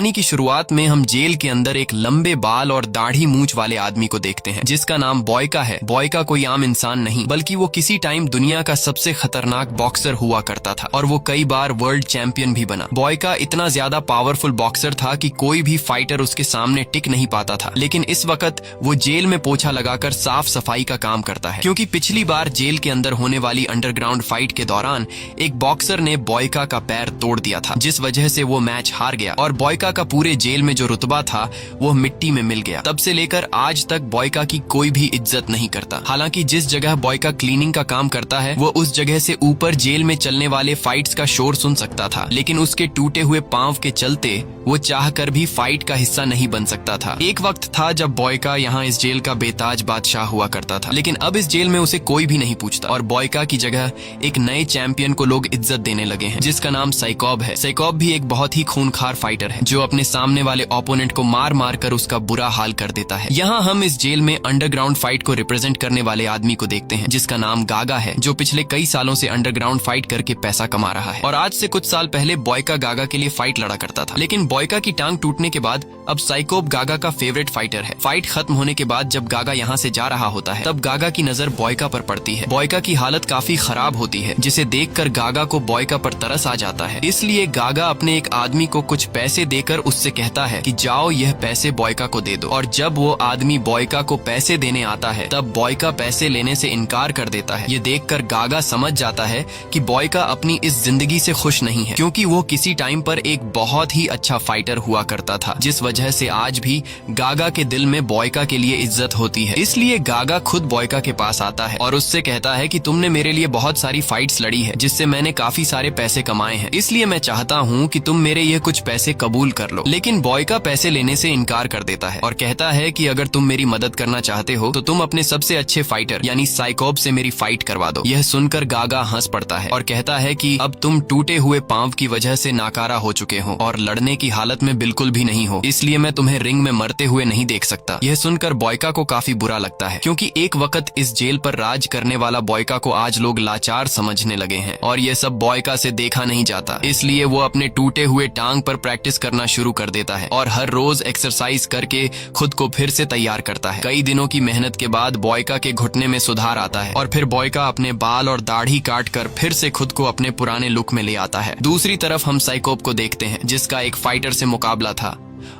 कहानी की शुरुआत में हम जेल के अंदर एक लंबे बाल और दाढ़ी मूंछ वाले आदमी को देखते हैं जिसका नाम बॉयका है। बॉयका कोई आम इंसान नहीं बल्कि वो किसी टाइम दुनिया का सबसे खतरनाक बॉक्सर हुआ करता था और वो कई बार वर्ल्ड चैंपियन भी बना। बॉयका इतना ज्यादा पावरफुल बॉक्सर था कि कोई भी फाइटर उसके सामने टिक नहीं पाता था। लेकिन इस वक्त वो जेल में पोछा लगाकर साफ सफाई का काम करता है, क्योंकि पिछली बार जेल के अंदर होने वाली अंडरग्राउंड फाइट के दौरान एक बॉक्सर ने बॉयका का पैर तोड़ दिया था, जिस वजह से वो मैच हार गया और बॉयका का पूरे जेल में जो रुतबा था वो मिट्टी में मिल गया। तब से लेकर आज तक बॉयका की कोई भी इज्जत नहीं करता। हालांकि जिस जगह बॉयका क्लीनिंग का काम करता है वो उस जगह से ऊपर जेल में चलने वाले फाइट्स का शोर सुन सकता था, लेकिन उसके टूटे हुए पांव के चलते वो चाहकर भी फाइट का हिस्सा नहीं बन सकता था। एक वक्त था जब बॉयका यहाँ इस जेल का बेताज बादशाह हुआ करता था, लेकिन अब इस जेल में उसे कोई भी नहीं पूछता और बॉयका की जगह एक नए चैंपियन को लोग इज्जत देने लगे हैं जिसका नाम साइकॉब है। साइकॉब भी एक बहुत ही खूनखार फाइटर है जो अपने सामने वाले ओपोनेंट को मार मार कर उसका बुरा हाल कर देता है। यहाँ हम इस जेल में अंडरग्राउंड फाइट को रिप्रेजेंट करने वाले आदमी को देखते हैं जिसका नाम गागा है, जो पिछले कई सालों से अंडरग्राउंड फाइट करके पैसा कमा रहा है। और आज से कुछ साल पहले बॉयका गागा के लिए फाइट लड़ा करता था, लेकिन बॉयका की टांग टूटने के बाद अब साइकोब गागा का फेवरेट फाइटर है। फाइट खत्म होने के बाद जब गागा यहाँ से जा रहा होता है तब गागा की नजर बॉयका पर पड़ती है। बॉयका की हालत काफी खराब होती है जिसे देखकर गागा को बॉयका पर तरस आ जाता है। इसलिए गागा अपने एक आदमी को कुछ पैसे देकर उससे कहता है कि जाओ यह पैसे बॉयका को दे दो। और जब वो आदमी बॉयका को पैसे देने आता है तब बॉयका पैसे लेने से इनकार कर देता है। ये देखकर गागा समझ जाता है कि बॉयका अपनी इस जिंदगी से खुश नहीं है, क्योंकि वो किसी टाइम पर एक बहुत ही अच्छा फाइटर हुआ करता था, जिस वजह से आज भी गागा के दिल में बॉयका के लिए इज्जत होती है। इसलिए गागा खुद बॉयका के पास आता है और उससे कहता है कि तुमने मेरे लिए बहुत सारी फाइट्स लड़ी है जिससे मैंने काफी सारे पैसे कमाए हैं, इसलिए मैं चाहता हूँ कि तुम मेरे ये कुछ पैसे कबूल कर लो। लेकिन बॉयका पैसे लेने से इनकार कर देता है और कहता है कि अगर तुम मेरी मदद करना चाहते हो तो तुम अपने सबसे अच्छे फाइटर यानी साइकोब से मेरी फाइट करवा दो। यह सुनकर गागा हंस पड़ता है और कहता है कि अब तुम टूटे हुए पांव की वजह से नाकारा हो चुके हो और लड़ने की हालत में बिल्कुल भी नहीं हो, इसलिए मैं तुम्हें रिंग में मरते हुए नहीं देख सकता। यह सुनकर बॉयका को काफी बुरा लगता है, क्योंकि एक वक्त इस जेल पर राज करने वाला बॉयका को आज लोग लाचार समझने लगे हैं और ये सब बॉयका से देखा नहीं जाता। इसलिए वो अपने टूटे हुए टांग पर प्रैक्टिस करना शुरू कर देता है और हर रोज एक्सरसाइज करके खुद को फिर से तैयार करता है। कई दिनों की मेहनत के बाद बॉयका के घुटने में सुधार आता है और फिर बॉयका अपने बाल और दाढ़ी काट कर फिर से खुद को अपने पुराने लुक में ले आता है। दूसरी तरफ हम साइकोब को देखते हैं जिसका एक फाइटर से मुकाबला था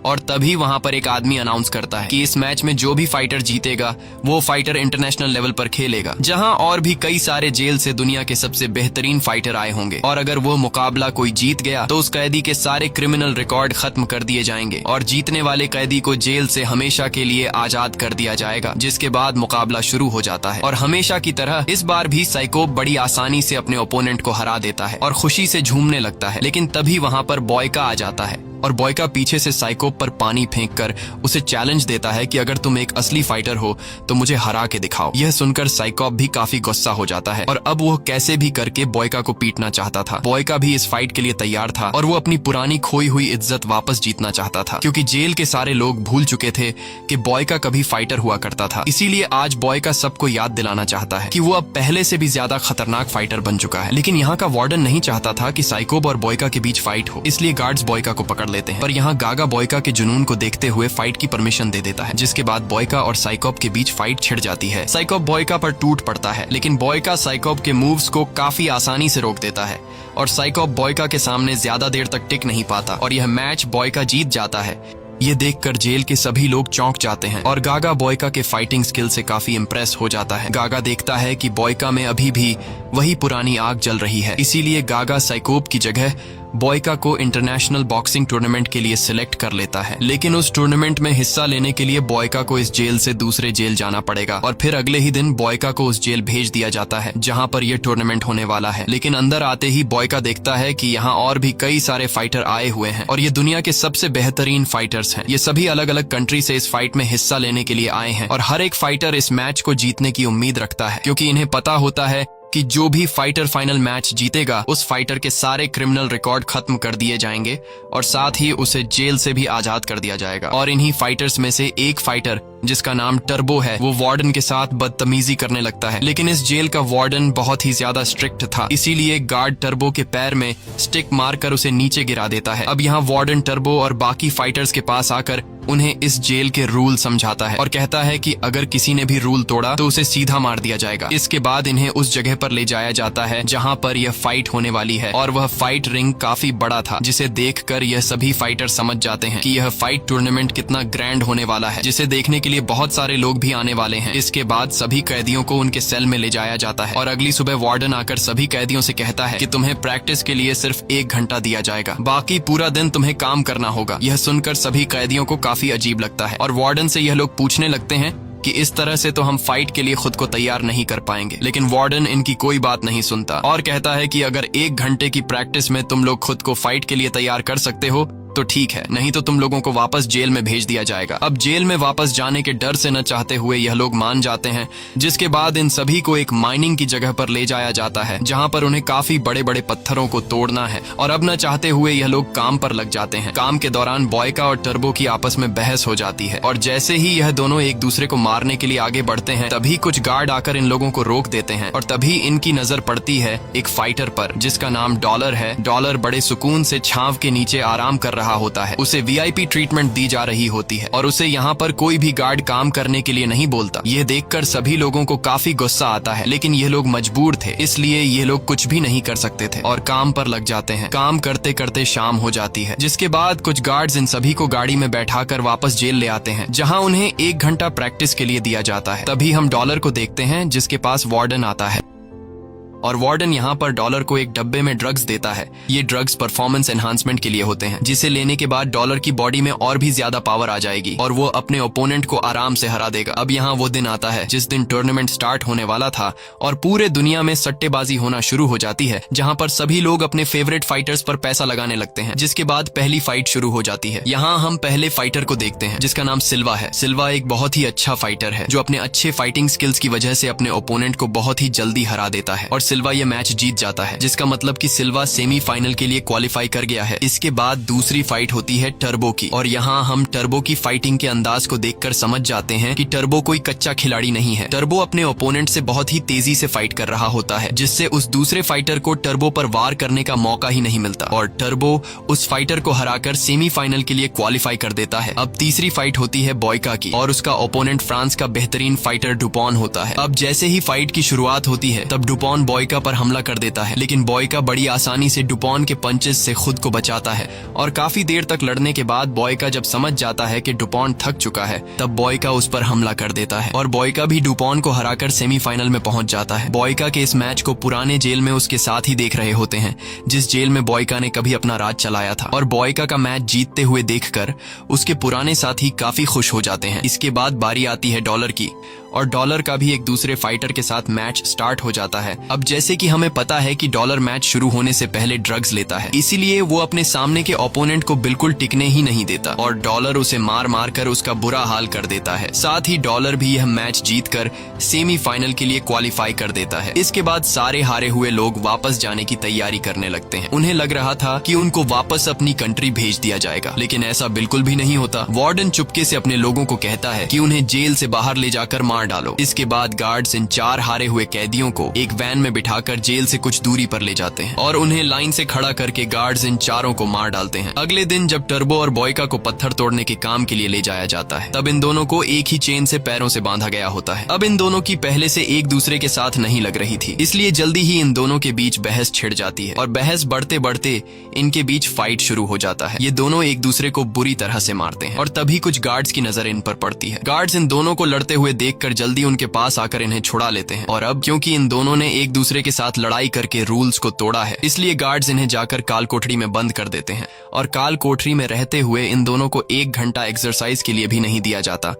और तभी वहां पर एक आदमी अनाउंस करता है कि इस मैच में जो भी फाइटर जीतेगा वो फाइटर इंटरनेशनल लेवल पर खेलेगा, जहां और भी कई सारे जेल से दुनिया के सबसे बेहतरीन फाइटर आए होंगे और अगर वो मुकाबला कोई जीत गया तो उस कैदी के सारे क्रिमिनल रिकॉर्ड खत्म कर दिए जाएंगे और जीतने वाले कैदी को जेल से हमेशा के लिए आजाद कर दिया जाएगा, जिसके बाद मुकाबला शुरू हो जाता है। और हमेशा की तरह इस बार भी साइकोब बड़ी आसानी से अपने ओपोनेंट को हरा देता है और खुशी से झूमने लगता है। लेकिन तभी वहां पर बॉयका आ जाता है और बॉयका पीछे से साइकोब पर पानी फेंककर उसे चैलेंज देता है कि अगर तुम एक असली फाइटर हो तो मुझे हरा के दिखाओ। यह सुनकर साइकोब भी काफी गुस्सा हो जाता है और अब वो कैसे भी करके बॉयका को पीटना चाहता था। बॉयका भी इस फाइट के लिए तैयार था और वो अपनी पुरानी खोई हुई इज्जत वापस जीतना चाहता था, क्योंकि जेल के सारे लोग भूल चुके थे कि बॉयका कभी फाइटर हुआ करता था। इसीलिए आज बॉयका सबको याद दिलाना चाहता है कि वो अब पहले से भी ज्यादा खतरनाक फाइटर बन चुका है। लेकिन यहाँ का वार्डन नहीं चाहता था कि साइकोब और बॉयका के बीच फाइट हो, इसलिए गार्ड्स बॉयका को पकड़ लेते हैं। पर यहाँ गागा बॉयका के जुनून को देखते हुए फाइट की परमिशन दे देता है, जिसके बाद बॉयका और साइकोब के बीच फाइट छिड़ जाती है। साइकोब बॉयका पर टूट पड़ता है, लेकिन बॉयका साइकोब के मूव्स को काफी आसानी से रोक देता है और साइकोब बॉयका के सामने ज्यादा देर तक टिक नहीं पाता और यह मैच बॉयका जीत जाता है। ये देखकर जेल के सभी लोग चौंक जाते हैं और गागा बॉयका के फाइटिंग स्किल से काफी इम्प्रेस हो जाता है। गागा देखता है कि बॉयका में अभी भी वही पुरानी आग जल रही है, इसीलिए गागा साइकोब की जगह बॉयका को इंटरनेशनल बॉक्सिंग टूर्नामेंट के लिए सिलेक्ट कर लेता है। लेकिन उस टूर्नामेंट में हिस्सा लेने के लिए बॉयका को इस जेल से दूसरे जेल जाना पड़ेगा और फिर अगले ही दिन बॉयका को उस जेल भेज दिया जाता है जहां पर यह टूर्नामेंट होने वाला है। लेकिन अंदर आते ही बॉयका देखता है कि यहाँ और भी कई सारे फाइटर आए हुए हैं और ये दुनिया के सबसे बेहतरीन फाइटर्स हैं। ये सभी अलग अलग कंट्री से इस फाइट में हिस्सा लेने के लिए आए हैं और हर एक फाइटर इस मैच को जीतने की उम्मीद रखता है, क्योंकि इन्हें पता होता है कि जो भी फाइटर फाइनल मैच जीतेगा उस फाइटर के सारे क्रिमिनल रिकॉर्ड खत्म कर दिए जाएंगे और साथ ही उसे जेल से भी आजाद कर दिया जाएगा। और इन्हीं फाइटर्स में से एक फाइटर जिसका नाम टर्बो है वो वार्डन के साथ बदतमीजी करने लगता है, लेकिन इस जेल का वार्डन बहुत ही ज्यादा स्ट्रिक्ट था, इसीलिए गार्ड टर्बो के पैर में स्टिक मारकर उसे नीचे गिरा देता है। अब यहाँ वार्डन टर्बो और बाकी फाइटर्स के पास आकर उन्हें इस जेल के रूल समझाता है और कहता है कि अगर किसी ने भी रूल तोड़ा तो उसे सीधा मार दिया जाएगा। इसके बाद इन्हें उस जगह पर ले जाया जाता है जहां पर यह फाइट होने वाली है और वह फाइट रिंग काफी बड़ा था, जिसे देखकर यह सभी फाइटर समझ जाते हैं कि यह फाइट टूर्नामेंट कितना ग्रैंड होने वाला है, जिसे देखने के लिए बहुत सारे लोग भी आने वाले हैं। इसके बाद सभी कैदियों को उनके सेल में ले जाया जाता है और अगली सुबह वार्डन आकर सभी कैदियों से कहता है कि तुम्हें प्रैक्टिस के लिए सिर्फ 1 घंटा दिया जाएगा, बाकी पूरा दिन तुम्हें काम करना होगा। यह सुनकर सभी कैदियों को काफी अजीब लगता है और वार्डन से यह लोग पूछने लगते हैं कि इस तरह से तो हम फाइट के लिए खुद को तैयार नहीं कर पाएंगे, लेकिन वार्डन इनकी कोई बात नहीं सुनता और कहता है कि अगर 1 घंटे की प्रैक्टिस में तुम लोग खुद को फाइट के लिए तैयार कर सकते हो तो ठीक है, नहीं तो तुम लोगों को वापस जेल में भेज दिया जाएगा। अब जेल में वापस जाने के डर से न चाहते हुए यह लोग मान जाते हैं, जिसके बाद इन सभी को एक माइनिंग की जगह पर ले जाया जाता है जहां पर उन्हें काफी बड़े बड़े पत्थरों को तोड़ना है और अब न चाहते हुए यह लोग काम पर लग जाते हैं। काम के दौरान बॉयका और टर्बो की आपस में बहस हो जाती है और जैसे ही यह दोनों एक दूसरे को मारने के लिए आगे बढ़ते हैं तभी कुछ गार्ड आकर इन लोगों को रोक देते हैं और तभी इनकी नजर पड़ती है एक फाइटर पर जिसका नाम डॉलर है। डॉलर बड़े सुकून से छांव के नीचे आराम कर रहा होता है, उसे वीआईपी ट्रीटमेंट दी जा रही होती है और उसे यहाँ पर कोई भी गार्ड काम करने के लिए नहीं बोलता। यह देखकर सभी लोगों को काफी गुस्सा आता है, लेकिन ये लोग मजबूर थे, इसलिए ये लोग कुछ भी नहीं कर सकते थे और काम पर लग जाते हैं। काम करते करते शाम हो जाती है, जिसके बाद कुछ गार्ड्स इन सभी को गाड़ी में बैठाकर वापस जेल ले आते हैं जहाँ उन्हें 1 घंटा प्रैक्टिस के लिए दिया जाता है। तभी हम डॉलर को देखते हैं जिसके पास वार्डन आता है और वार्डन यहाँ पर डॉलर को एक डब्बे में ड्रग्स देता है। ये ड्रग्स परफॉर्मेंस एनहांसमेंट के लिए होते हैं, जिसे लेने के बाद डॉलर की बॉडी में और भी ज्यादा पावर आ जाएगी और वो अपने ओपोनेंट को आराम से हरा देगा। अब यहाँ वो दिन आता है जिस दिन टूर्नामेंट स्टार्ट होने वाला था और पूरे दुनिया में सट्टेबाजी होना शुरू हो जाती है, जहाँ पर सभी लोग अपने फेवरेट फाइटर्स पर पैसा लगाने लगते हैं। जिसके बाद पहली फाइट शुरू हो जाती है। यहाँ हम पहले फाइटर को देखते हैं जिसका नाम सिल्वा है। सिल्वा एक बहुत ही अच्छा फाइटर है जो अपने अच्छे फाइटिंग स्किल्स की वजह से अपने ओपोनेंट को बहुत ही जल्दी हरा देता है और सिल्वा ये मैच जीत जाता है, जिसका मतलब कि सिल्वा सेमीफाइनल के लिए क्वालिफाई कर गया है। इसके बाद दूसरी फाइट होती है टर्बो की और यहाँ हम टर्बो की फाइटिंग के अंदाज को देखकर समझ जाते हैं कि टर्बो कोई कच्चा खिलाड़ी नहीं है। टर्बो अपने ओपोनेंट से बहुत ही तेजी से फाइट कर रहा होता है, जिससे उस दूसरे फाइटर को टर्बो पर वार करने का मौका ही नहीं मिलता और टर्बो उस फाइटर को हराकर सेमीफाइनल के लिए क्वालिफाई कर देता है। अब तीसरी फाइट होती है बॉयका की और उसका ओपोनेंट फ्रांस का बेहतरीन फाइटर डुपॉन होता है। अब जैसे ही फाइट की शुरुआत होती है तब डुपॉन बॉयका पर हमला कर देता है, लेकिन बॉयका बड़ी आसानी से डुपॉन के पंचेस से खुद को बचाता है और काफी देर तक लड़ने के बाद बॉयका जब समझ जाता है कि डुपॉन थक चुका है तब बॉयका उस पर हमला कर देता है और बॉयका भी डुपॉन को हराकर सेमीफाइनल में पहुंच जाता है। बॉयका के इस मैच को पुराने जेल में उसके साथ ही देख रहे होते हैं जिस जेल में बॉयका ने कभी अपना राज चलाया था और बॉयका का मैच जीतते हुए देखकर उसके पुराने साथी काफी खुश हो जाते हैं। इसके बाद बारी आती है डॉलर की और डॉलर का भी एक दूसरे फाइटर के साथ मैच स्टार्ट हो जाता है। अब जैसे कि हमें पता है कि डॉलर मैच शुरू होने से पहले ड्रग्स लेता है, इसीलिए वो अपने सामने के ओपोनेंट को बिल्कुल टिकने ही नहीं देता और डॉलर उसे मार मार कर उसका बुरा हाल कर देता है। साथ ही डॉलर भी यह मैच जीतकर सेमीफाइनल के लिए क्वालिफाई कर देता है। इसके बाद सारे हारे हुए लोग वापस जाने की तैयारी करने लगते हैं। उन्हें लग रहा था कि उनको वापस अपनी कंट्री भेज दिया जाएगा, लेकिन ऐसा बिल्कुल भी नहीं होता। वार्डन चुपके से अपने लोगों को कहता है कि उन्हें जेल से बाहर ले जाकर मार डालो। इसके बाद गार्ड्स इन 4 हारे हुए कैदियों को एक वैन में बिठाकर जेल से कुछ दूरी पर ले जाते हैं और उन्हें लाइन से खड़ा करके गार्ड्स इन चारों को मार डालते हैं। अगले दिन जब टर्बो और बॉयका को पत्थर तोड़ने के काम के लिए ले जाया जाता है तब इन दोनों को एक ही चेन से पैरों से बांधा गया होता है। अब इन दोनों की पहले से एक दूसरे के साथ नहीं लग रही थी, इसलिए जल्दी ही इन दोनों के बीच बहस छिड़ जाती है और बहस बढ़ते बढ़ते इनके बीच फाइट शुरू हो जाता है। ये दोनों एक दूसरे को बुरी तरह से मारते हैं और तभी कुछ गार्ड्स की नजर इन पर पड़ती है। गार्ड्स इन दोनों को लड़ते हुए देखकर जल्दी उनके पास आकर इन्हें छुड़ा लेते हैं और अब क्योंकि इन दोनों ने एक दूसरे के साथ लड़ाई करके रूल्स को तोड़ा है, इसलिए गार्ड्स इन्हें जाकर काल कोठरी में बंद कर देते हैं और काल कोठरी में रहते हुए इन दोनों को 1 घंटा एक्सरसाइज के लिए भी नहीं दिया जाता।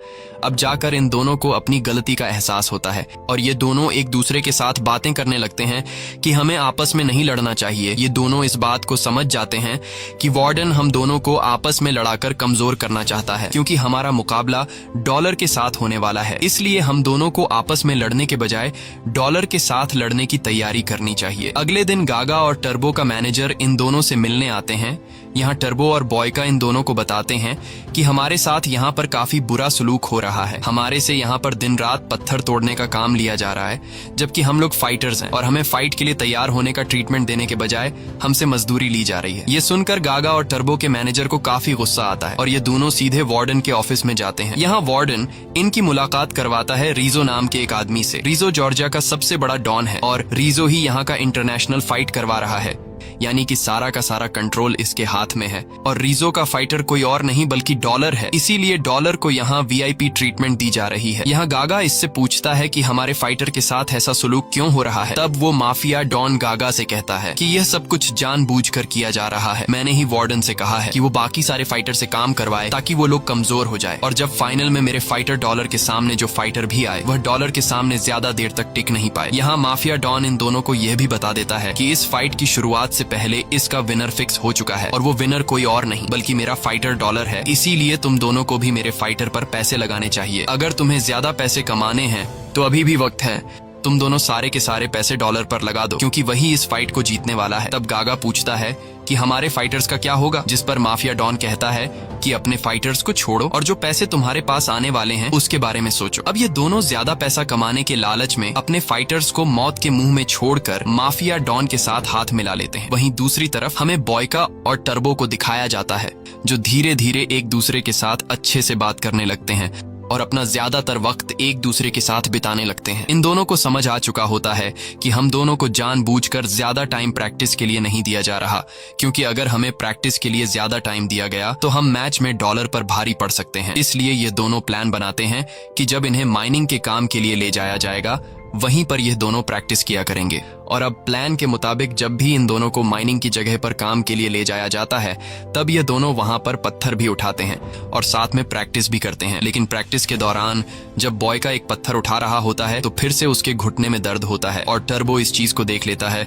अब जाकर इन दोनों को अपनी गलती का एहसास होता है और ये दोनों एक दूसरे के साथ बातें करने लगते हैं कि हमें आपस में नहीं लड़ना चाहिए। ये दोनों इस बात को समझ जाते हैं कि वार्डन हम दोनों को आपस में लड़ाकर कमजोर करना चाहता है, क्योंकि हमारा मुकाबला डॉलर के साथ होने वाला है। इसलिए इसलिए हम दोनों को आपस में लड़ने के बजाय डॉलर के साथ लड़ने की तैयारी करनी चाहिए। अगले दिन गागा और टर्बो का मैनेजर इन दोनों से मिलने आते हैं। यहाँ टर्बो और बॉयका इन दोनों को बताते हैं कि हमारे साथ यहाँ पर काफी बुरा सलूक हो रहा है। हमारे से यहाँ पर दिन रात पत्थर तोड़ने का काम लिया जा रहा है, जबकि हम लोग फाइटर्स हैं और हमें फाइट के लिए तैयार होने का ट्रीटमेंट देने के बजाय हमसे मजदूरी ली जा रही है। ये सुनकर गागा और टर्बो के मैनेजर को काफी गुस्सा आता है और ये दोनों सीधे वार्डन के ऑफिस में जाते हैं। यहाँ वार्डन इनकी मुलाकात करवाता है रीजो नाम के एक आदमी से। रीजो जॉर्जिया का सबसे बड़ा डॉन है और रीजो ही यहाँ का इंटरनेशनल फाइट करवा रहा है, यानी कि सारा का सारा कंट्रोल इसके हाथ में है। और रीजो का फाइटर कोई और नहीं बल्कि डॉलर है, इसीलिए डॉलर को यहाँ वीआईपी ट्रीटमेंट दी जा रही है। यहाँ गागा इससे पूछता है कि हमारे फाइटर के साथ ऐसा सलूक क्यों हो रहा है। तब वो माफिया डॉन गागा से कहता है कि यह सब कुछ जानबूझकर किया जा रहा है। मैंने ही वार्डन से कहा है कि वो बाकी सारे फाइटर से काम करवाए ताकि वो लोग कमजोर हो जाए, और जब फाइनल में मेरे फाइटर डॉलर के सामने जो फाइटर भी आए वह डॉलर के सामने ज्यादा देर तक टिक नहीं पाए। यहाँ माफिया डॉन इन दोनों को यह भी बता देता है कि इस फाइट की शुरुआत से पहले इसका विनर फिक्स हो चुका है और वो विनर कोई और नहीं बल्कि मेरा फाइटर डॉलर है। इसीलिए तुम दोनों को भी मेरे फाइटर पर पैसे लगाने चाहिए। अगर तुम्हें ज्यादा पैसे कमाने हैं तो अभी भी वक्त है, तुम दोनों सारे के सारे पैसे डॉलर पर लगा दो, क्योंकि वही इस फाइट को जीतने वाला है। तब गागा पूछता है कि हमारे फाइटर्स का क्या होगा, जिस पर माफिया डॉन कहता है कि अपने फाइटर्स को छोड़ो और जो पैसे तुम्हारे पास आने वाले हैं उसके बारे में सोचो। अब ये दोनों ज्यादा पैसा कमाने के लालच में अपने फाइटर्स को मौत के मुंह में छोड़कर माफिया डॉन के साथ हाथ मिला लेते हैं। वहीं दूसरी तरफ हमें बॉयका और टर्बो को दिखाया जाता है, जो धीरे धीरे एक दूसरे के साथ अच्छे से बात करने लगते हैं और अपना ज्यादातर वक्त एक दूसरे के साथ बिताने लगते हैं। इन दोनों को समझ आ चुका होता है कि हम दोनों को जानबूझकर ज्यादा टाइम प्रैक्टिस के लिए नहीं दिया जा रहा, क्योंकि अगर हमें प्रैक्टिस के लिए ज्यादा टाइम दिया गया तो हम मैच में डॉलर पर भारी पड़ सकते हैं। इसलिए ये दोनों प्लान बनाते हैं कि जब इन्हें माइनिंग के काम के लिए ले जाया जाएगा वहीं पर ये दोनों प्रैक्टिस किया करेंगे। और अब प्लान के मुताबिक जब भी इन दोनों को माइनिंग की जगह पर काम के लिए ले जाया जाता है तब ये दोनों वहां पर पत्थर भी उठाते हैं और साथ में प्रैक्टिस भी करते हैं। लेकिन प्रैक्टिस के दौरान जब बॉयका एक पत्थर उठा रहा होता है तो फिर से उसके घुटने में दर्द होता है और टर्बो इस चीज को देख लेता है,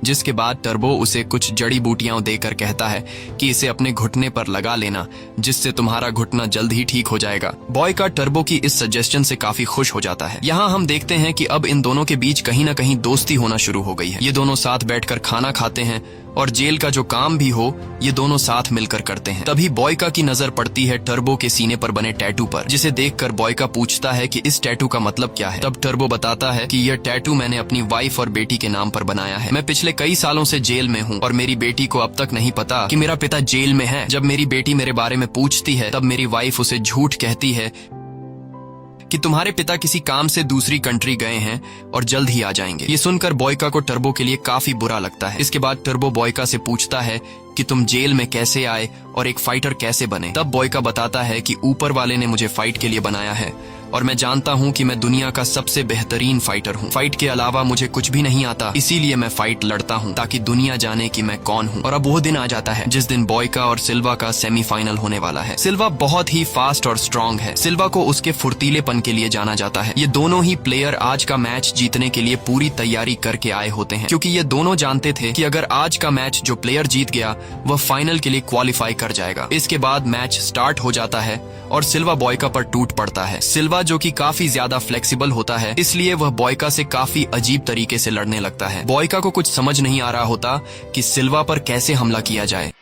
जिसके बाद टर्बो उसे कुछ जड़ी बूटियां देकर कहता है कि इसे अपने घुटने पर लगा लेना, जिससे तुम्हारा घुटना जल्द ही ठीक हो जाएगा। बॉयका टर्बो की इस सजेशन से काफी खुश हो जाता है। यहाँ हम देखते हैं कि अब इन दोनों के बीच कहीं ना कहीं दोस्ती होना शुरू हो गई है। ये दोनों साथ बैठकर खाना खाते हैं और जेल का जो काम भी हो ये दोनों साथ मिलकर करते हैं। तभी बॉयका की नजर पड़ती है टर्बो के सीने पर बने टैटू पर, जिसे देखकर बॉयका पूछता है कि इस टैटू का मतलब क्या है। तब टर्बो बताता है कि यह टैटू मैंने अपनी वाइफ और बेटी के नाम पर बनाया है। मैं पिछले कई सालों से जेल में हूँ और मेरी बेटी को अब तक नहीं पता कि मेरा पिता जेल में है। जब मेरी बेटी मेरे बारे में पूछती है तब मेरी वाइफ उसे झूठ कहती है कि तुम्हारे पिता किसी काम से दूसरी कंट्री गए हैं और जल्द ही आ जाएंगे। ये सुनकर बॉयका को टर्बो के लिए काफी बुरा लगता है। इसके बाद टर्बो बॉयका से पूछता है कि तुम जेल में कैसे आए और एक फाइटर कैसे बने। तब बॉयका बताता है कि ऊपर वाले ने मुझे फाइट के लिए बनाया है और मैं जानता हूँ कि मैं दुनिया का सबसे बेहतरीन फाइटर हूँ। फाइट के अलावा मुझे कुछ भी नहीं आता, इसीलिए मैं फाइट लड़ता हूँ ताकि दुनिया जाने कि मैं कौन हूँ। और अब वो दिन आ जाता है जिस दिन बॉयका और सिल्वा का सेमीफाइनल होने वाला है। सिल्वा बहुत ही फास्ट और स्ट्रॉन्ग है। सिल्वा को उसके फुर्तीलेपन के लिए जाना जाता है। ये दोनों ही प्लेयर आज का मैच जीतने के लिए पूरी तैयारी करके आए होते हैं, क्योंकि ये दोनों जानते थे कि अगर आज का मैच जो प्लेयर जीत गया वह फाइनल के लिए क्वालिफाई कर जाएगा। इसके बाद मैच स्टार्ट हो जाता है और सिल्वा बॉयका पर टूट पड़ता है। सिल्वा जो कि काफी ज्यादा फ्लेक्सिबल होता है, इसलिए वह बॉयका से काफी अजीब तरीके से लड़ने लगता है। बॉयका को कुछ समझ नहीं आ रहा होता कि सिल्वा पर कैसे हमला किया जाए।